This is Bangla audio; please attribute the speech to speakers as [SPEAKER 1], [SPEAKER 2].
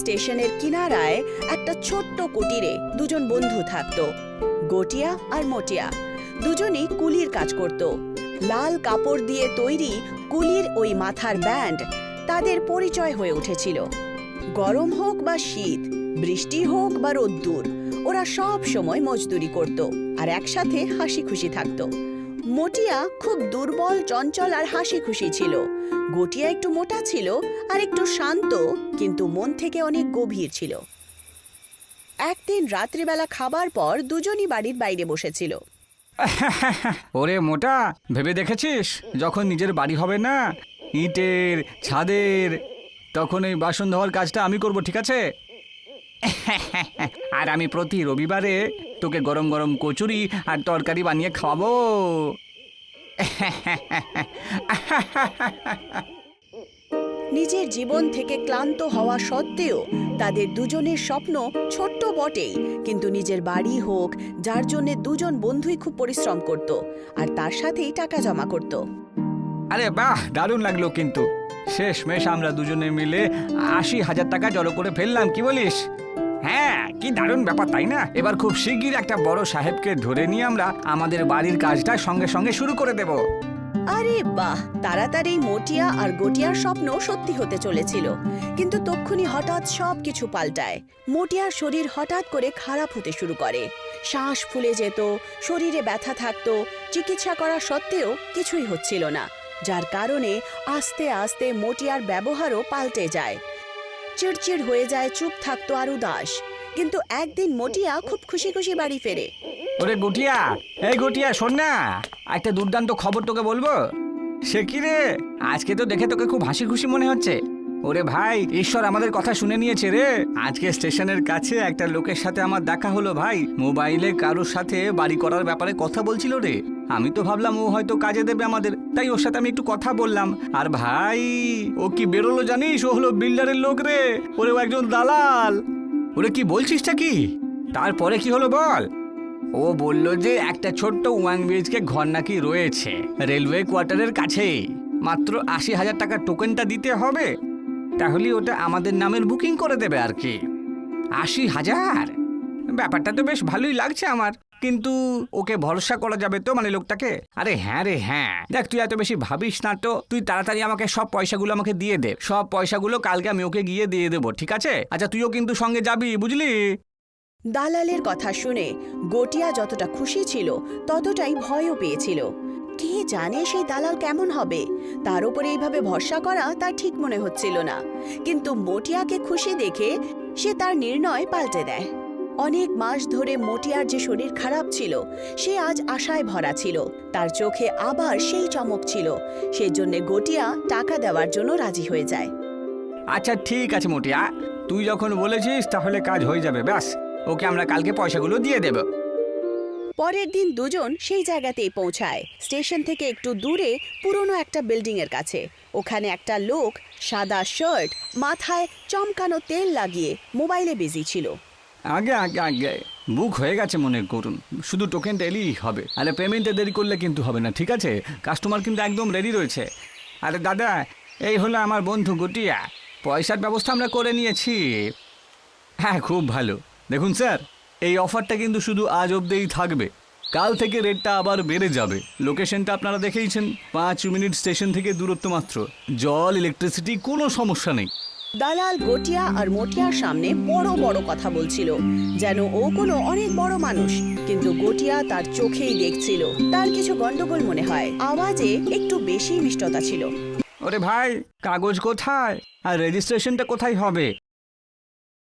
[SPEAKER 1] স্টেশনের কিনারায় একটা ছোট্ট কুটিরে দুজন বন্ধু থাকত, গটিয়া আর মটিয়া। দুজনেই কুলির কাজ করত। লাল কাপড় দিয়ে তৈরি কুলির ওই মাথার ব্যান্ড তাদের পরিচয় হয়ে উঠেছিল। গরম হোক বা শীত, বৃষ্টি হোক বা রোদ্দুর, ওরা সব সময় মজদুরি করত আর একসাথে হাসি খুশি থাকত। মটিয়া খুব দুর্বল, চঞ্চল আর হাসি খুশি ছিল। গটিয়া একটু মোটা ছিল আর একটু শান্ত, কিন্তু মন থেকে অনেক গভীর ছিল। একদিন রাত্রিবেলা খাবার পর দুজনই বাড়ির বাইরে বসেছিল।
[SPEAKER 2] ওরে মোটা, ভেবে দেখেছিস যখন নিজের বাড়ি হবে না, ইটের ছাদের, তখন এই বাসন ধোয়ার কাজটা আমি করব, ঠিক আছে? আর আমি প্রতি রবিবারে তোকে গরম গরম কচুরি আর তরকারি বানিয়ে খাওয়াবো।
[SPEAKER 1] নিজের জীবন থেকে ক্লান্ত হওয়া সত্ত্বেও তাদের দুজনের স্বপ্ন ছোট্ট বটেই, কিন্তু নিজের বাড়ি হোক, যার জন্য দুজন বন্ধুই খুব পরিশ্রম করত আর তার সাথেই টাকা জমা করত।
[SPEAKER 2] আরে বাহ, দারুণ লাগলো। কিন্তু শেষমেশ আমরা দুজনে মিলে ৮০,০০০ টাকা জড়ো করে ফেললাম, কি বলিস? হ্যাঁ, কি দারুণ ব্যাপার, তাই না? এবার খুব শিগগির একটা বড় সাহেবকে ধরে নিয়ে আমরা আমাদের বাড়ির কাজটা সঙ্গে সঙ্গে শুরু করে দেব।
[SPEAKER 1] আরে বাহ, তাড়াতাড়ি মটিয়া আর গটিয়ার স্বপ্ন সত্যি হতে চলেছিল। কিন্তু তক্ষুনি হঠাৎ সবকিছু পাল্টায়। মটিয়ার শরীর হঠাৎ করে খারাপ হতে শুরু করে। শ্বাস ফুলে যেত, শরীরে ব্যথা থাকতো। চিকিৎসা করা সত্ত্বেও কিছুই হচ্ছিল না, যার কারণে আস্তে আস্তে মটিয়ার ব্যবহারও পাল্টে যায়। চিড়চিড় হয়ে যায়, চুপ থাকতো আর উদাস। কিন্তু একদিন মটিয়া খুব খুশি খুশি বাড়ি ফেরে।
[SPEAKER 2] ওরে গটিয়া, এই গটিয়া শোন না, একটা দুর্দান্ত খবর তোকে বলবো। সে কি রে, আজকে তো দেখে তোকে খুব হাসি খুশি মনে হচ্ছে। ওরে ভাই, ঈশ্বর আমাদের কথা শুনে নিয়েছে রে। আজকে স্টেশনের কাছে একটা লোকের সাথে আমার দেখা হলো ভাই। মোবাইলে কারোর সাথে বাড়ি করার ব্যাপারে কথা বলছিল রে। আমি তো ভাবলাম ও হয়তো কাজে দেবে আমাদের, তাই ওর সাথে আমি একটু কথা বললাম। আর ভাই, ও কি বেরোলো জানিস? ও হলো বিল্ডারের লোক রে। ওরে ও একজন দালাল। ওরে কি বলছিসটা কি? তারপরে কি হলো বল? ও বলল যে একটা ছোট্ট 1 BHK ঘর নাকি রয়েছে রেলওয়ে কোয়ার্টারের কাছে। মাত্র ৮০,০০০ টাকার টোকেনটা দিতে হবে, তাহলে ওটা আমাদের নামের বুকিং করে দেবে আর কি। ৮০,০০০? ব্যাপারটা তো বেশ ভালোই লাগছে আমার, কিন্তু ওকে ভরসা করা যাবে তো, মানে লোকটাকে? আরে হ্যাঁ রে হ্যাঁ, দেখ তুই এত বেশি ভাবিস না তো। তুই তাড়াতাড়ি আমাকে সব পয়সাগুলো আমাকে দিয়ে দে। সব পয়সাগুলো কালকে আমি ওকে গিয়ে দিয়ে দেবো, ঠিক আছে? আচ্ছা, তুইও কিন্তু সঙ্গে যাবি, বুঝলি?
[SPEAKER 1] দালালের কথা শুনে গটিয়া যতটা খুশি ছিল ততটাই ভয়ও পেয়েছিল। কে জানে সেই দালাল কেমন হবে? তার উপরে এইভাবে ভরসা করা তার ঠিক মনে হচ্ছিল না। কিন্তু মটিয়াকে খুশি দেখে সে তার নির্ণয় পাল্টে দেয়। অনেক মাস ধরে মটিয়ার যে শরীর খারাপ ছিল, সে আজ আশায় ভরা ছিল। তার চোখে আবার সেই চমক ছিল। সেজন্য গটিয়া টাকা দেওয়ার জন্য রাজি হয়ে যায়।
[SPEAKER 2] আচ্ছা ঠিক আছে মটিয়া, তুই যখন বলেছিস তাহলে কাজ হয়ে যাবে। ব্যাস, ওকে আমরা কালকে পয়সাগুলো দিয়ে দেব।
[SPEAKER 1] পরের দিন দুজন সেই জায়গাতেই পৌঁছায়, স্টেশন থেকে একটু দূরে পুরনো একটা বিল্ডিং এর কাছে। ওখানে একটা লোক সাদা শার্ট, মাথায় চমকানো তেল লাগিয়ে মোবাইলে বিজি ছিল।
[SPEAKER 2] আগে আগে আগে বুক হয়ে গেছে মনে করুন, শুধু টোকেনটা এলেই হবে। আরে পেমেন্টে দেরি করলে কিন্তু হবে না, ঠিক আছে? কাস্টমার কিন্তু একদম রেডি রয়েছে। আরে দাদা, এই হলো আমার বন্ধু গটিয়া। পয়সার ব্যবস্থা আমরা করে নিয়েছি। হ্যাঁ, খুব ভালো। দেখুন স্যার, এই অফারটা কিন্তু শুধু আজ অবধিই থাকবে। কাল থেকে রেটটা আবার বেড়ে যাবে। লোকেশনটা আপনারা দেখেইছেন, 5 মিনিট স্টেশন থেকে দূরত্ব মাত্র। জল, ইলেকট্রিসিটি, কোনো সমস্যা নেই।
[SPEAKER 1] দালাল গটিয়া আর মটিয়ার সামনে বড় বড় কথা বলছিল, যেন ও কোনো অনেক বড় মানুষ। কিন্তু গটিয়া তার চোখেই দেখছিল তার কিছু গন্ডগোল মনে হয়। আওয়াজে একটু বেশি মিষ্টতা ছিল।
[SPEAKER 2] ওরে ভাই, কাগজ কোথায় আর রেজিস্ট্রেশনটা কোথায় হবে?